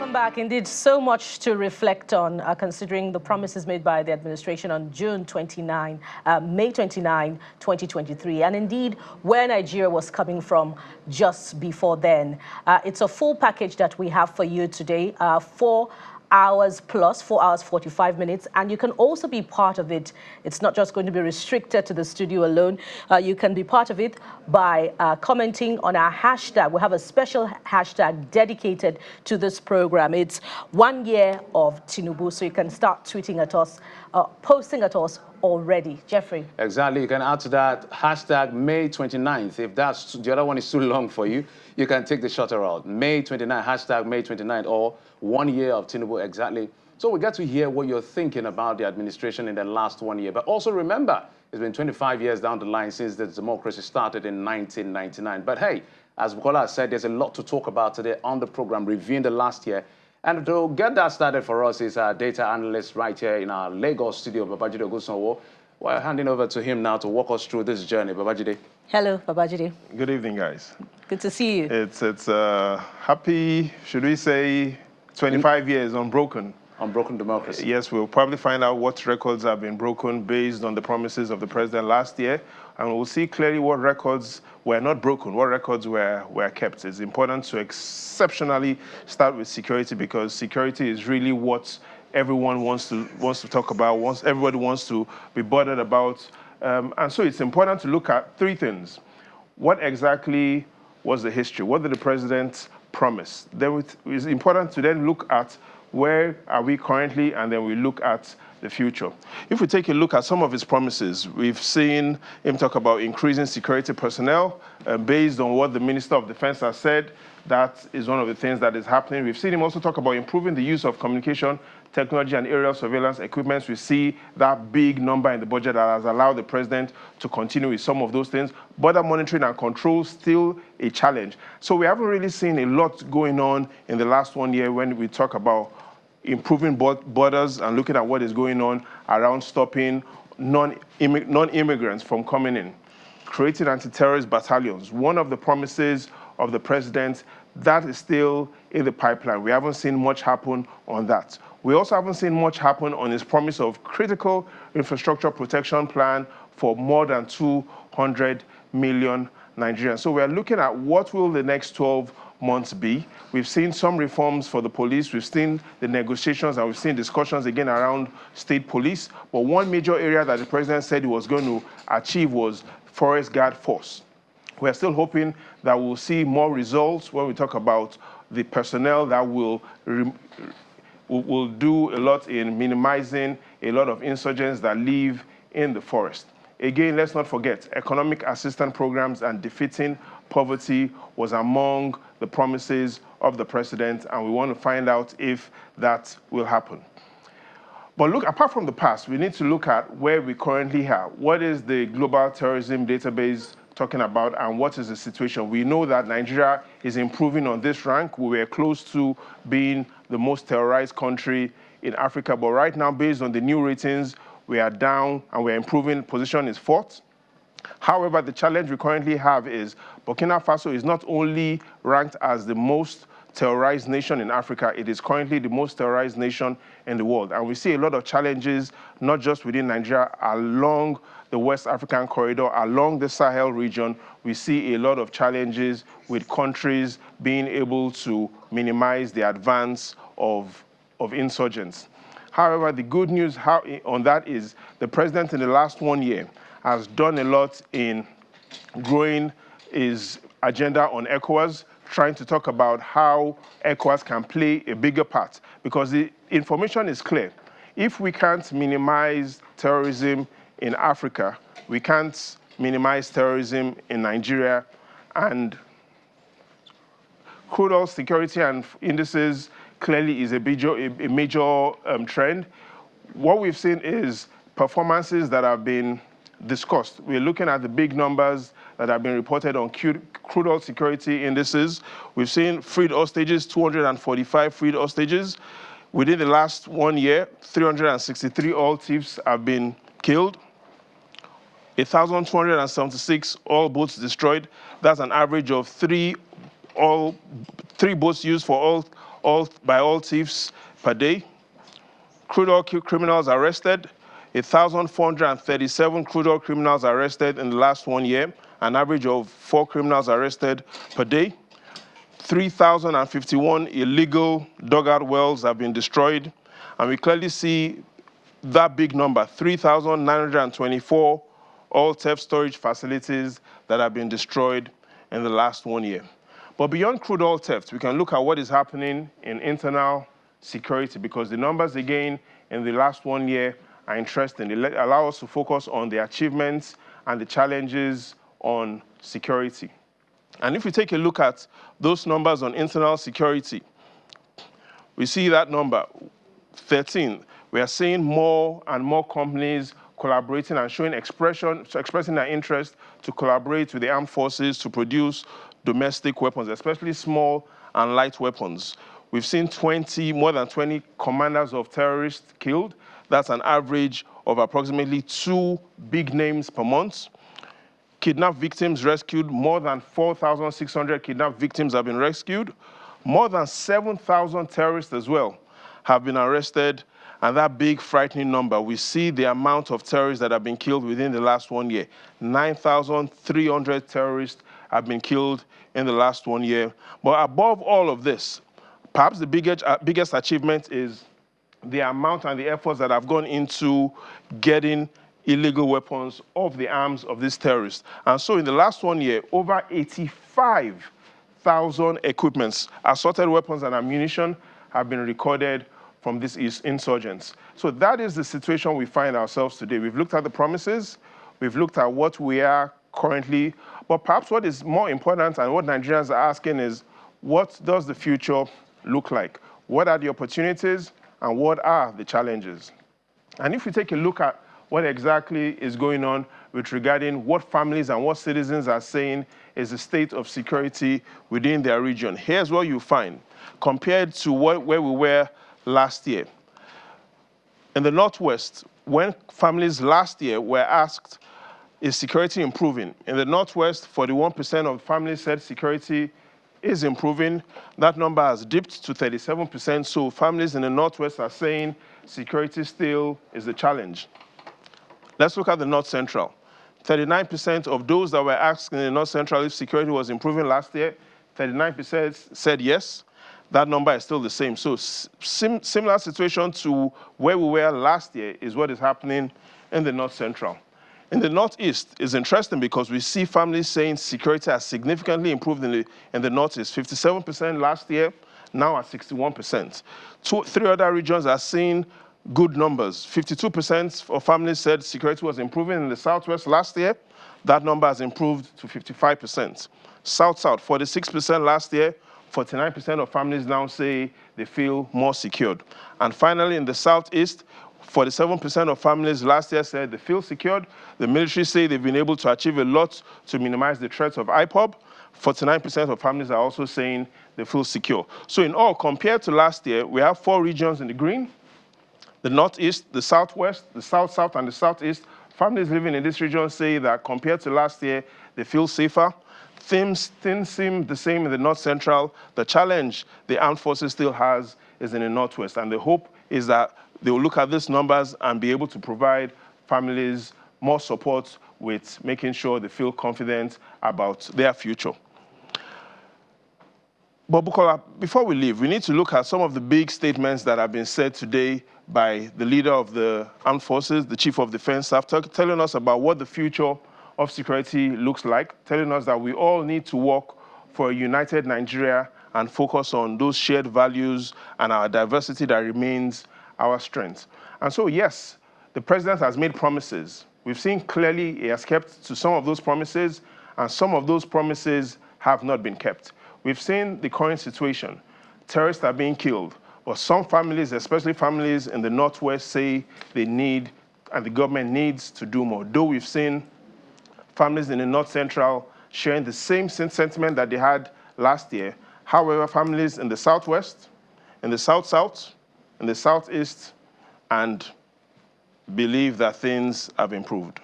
Welcome back. Indeed, so much to reflect on, considering the promises made by the administration on May 29, 2023, and indeed where Nigeria was coming from just before then. It's a full package that we have for you today, 4 hours plus, 4 hours, 45 minutes, and you can also be part of it. It's not just going to be restricted to the studio alone. You can be part of it by commenting on our hashtag. We have a special hashtag dedicated to this program. It's 1 year of Tinubu, so you can start tweeting at us, posting at us already. Jeffrey. Exactly. You can add to that hashtag May 29th. If that's the other one is too long for you, you can take the shorter route. May 29th, hashtag May 29th, or 1 year of Tinubu, exactly. So we get to hear what you're thinking about the administration in the last 1 year. But also remember, it's been 25 years down the line since the democracy started in 1999. But hey, as Bukola said, there's a lot to talk about today on the program, reviewing the last year. And to get that started for us is our data analyst right here in our Lagos studio, Babajide Ogunsanwo. We're handing over to him now to walk us through this journey. Babajide. Hello, Babajide. Good evening, guys. Good to see you. It's happy, should we say, 25 years unbroken. Unbroken democracy. Yes, we'll probably find out what records have been broken based on the promises of the president last year, and we'll see clearly what records were not broken, what records were kept. It's important to exceptionally start with security, because security is really what everyone wants to talk about, everybody wants to be bothered about. And so it's important to look at three things. What exactly was the history? What did the president promise? Then it's important to then look at where are we currently, and then we look at the future. If we take a look at some of his promises, we've seen him talk about increasing security personnel based on what the Minister of Defense has said. That is one of the things that is happening. We've seen him also talk about improving the use of communication technology and aerial surveillance equipment. We see that big number in the budget that has allowed the president to continue with some of those things. Border monitoring and control, still a challenge. So we haven't really seen a lot going on in the last 1 year when we talk about improving borders and looking at what is going on around stopping non-immigrants from coming in. Creating anti-terrorist battalions, one of the promises of the president, that is still in the pipeline. We haven't seen much happen on that. We also haven't seen much happen on his promise of critical infrastructure protection plan for more than 200 million Nigerians. So we're looking at what will the next 12 months be. We've seen some reforms for the police. We've seen the negotiations, and we've seen discussions again around state police. But one major area that the president said he was going to achieve was forest guard force. We're still hoping that we'll see more results when we talk about the personnel that will do a lot in minimizing a lot of insurgents that live in the forest. Again, let's not forget, economic assistance programs and defeating poverty was among the promises of the president, and we want to find out if that will happen. But look, apart from the past, we need to look at where we currently are. What is the global terrorism database talking about, and what is the situation? We know that Nigeria is improving on this rank. We were close to being the most terrorized country in Africa, but right now, based on the new ratings, we are down and we're improving. Position is 4th. However, the challenge we currently have is Burkina Faso is not only ranked as the most terrorized nation in Africa, it is currently the most terrorized nation in the world. And we see a lot of challenges, not just within Nigeria, along the West African corridor, along the Sahel region. We see a lot of challenges with countries being able to minimize the advance of insurgents. However, the good news on that is the president in the last 1 year has done a lot in growing his agenda on ECOWAS, trying to talk about how ECOWAS can play a bigger part, because the information is clear. If we can't minimize terrorism in Africa, we can't minimize terrorism in Nigeria, and crude oil security and indices clearly is a major trend. What we've seen is performances that have been discussed. We're looking at the big numbers that have been reported on crude oil security indices. We've seen freed hostages, 245 freed hostages. Within the last 1 year, 363 oil thieves have been killed. 1,276 oil boats destroyed. That's an average of three boats used for by all thieves per day. Crude oil criminals arrested, 1,437 crude oil criminals arrested in the last 1 year, an average of 4 criminals arrested per day. 3,051 illegal dugout wells have been destroyed, and we clearly see that big number, 3,924 oil theft storage facilities that have been destroyed in the last 1 year. But beyond crude oil theft, we can look at what is happening in internal security, because the numbers, again, in the last 1 year are interesting. They allow us to focus on the achievements and the challenges on security. And if we take a look at those numbers on internal security, we see that number, 13. We are seeing more and more companies collaborating and expressing their interest to collaborate with the armed forces to produce domestic weapons, especially small and light weapons. We've seen more than 20 commanders of terrorists killed. That's an average of approximately 2 big names per month. Kidnapped victims rescued, more than 4,600 kidnapped victims have been rescued. More than 7,000 terrorists as well have been arrested. And that big frightening number, we see the amount of terrorists that have been killed within the last 1 year. 9,300 terrorists have been killed in the last 1 year. But above all of this, perhaps the biggest achievement is the amount and the efforts that have gone into getting illegal weapons off the arms of these terrorists. And so in the last 1 year, over 85,000 equipments, assorted weapons and ammunition have been recorded from these insurgents. So that is the situation we find ourselves today. We've looked at the promises, we've looked at what we are currently, but perhaps what is more important and what Nigerians are asking is, what does the future look like? What are the opportunities and what are the challenges? And if we take a look at what exactly is going on with regarding what families and what citizens are saying is the state of security within their region, here's what you find compared to where we were last year. In the Northwest, when families last year were asked, is security improving? In the Northwest, 41% of families said security is improving. That number has dipped to 37%, so families in the Northwest are saying security still is a challenge. Let's look at the North Central. 39% of those that were asked in the North Central if security was improving last year, 39% said yes. That number is still the same. So similar situation to where we were last year is what is happening in the North Central. In the Northeast, it's interesting because we see families saying security has significantly improved in the Northeast. 57% last year, now at 61%. 3 other regions are seeing good numbers. 52% of families said security was improving in the Southwest last year. That number has improved to 55%. South-South, 46% last year. 49% of families now say they feel more secured. And finally, in the Southeast, 47% of families last year said they feel secured. The military say they've been able to achieve a lot to minimize the threats of IPOB. 49% of families are also saying they feel secure. So in all, compared to last year, we have 4 regions in the green: the Northeast, the Southwest, the South-South, and the Southeast. Families living in this region say that compared to last year, they feel safer. Things seem the same in the North Central. The challenge the armed forces still has is in the Northwest, and the hope is that they will look at these numbers and be able to provide families more support with making sure they feel confident about their future. But Bukola, before we leave, we need to look at some of the big statements that have been said today by the leader of the armed forces, the Chief of Defense Staff, telling us about what the future of security looks like, telling us that we all need to work for a united Nigeria and focus on those shared values and our diversity that remains our strength. And so, yes, the president has made promises. We've seen clearly he has kept to some of those promises, and some of those promises have not been kept. We've seen the current situation. Terrorists are being killed, but some families, especially families in the Northwest, say they need, and the government needs to do more. Though we've seen families in the North Central sharing the same sentiment that they had last year. However, families in the Southwest, in the South-South, in the Southeast, and believe that things have improved.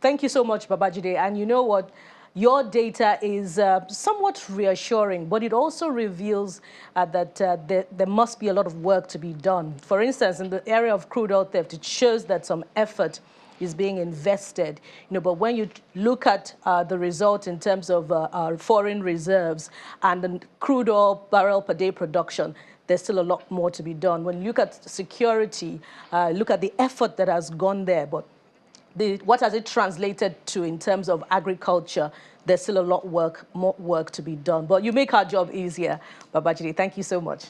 Thank you so much, Babajide. And you know what? your data is somewhat reassuring, but it also reveals that there must be a lot of work to be done. For instance, in the area of crude oil theft, it shows that some effort is being invested, but when you look at the result in terms of our foreign reserves and the crude oil barrel per day production, there's still a lot more to be done. When you look at security, look at the effort that has gone there, but what has it translated to in terms of agriculture? There's still a lot more work to be done. But you make our job easier, Babajide. Thank you so much.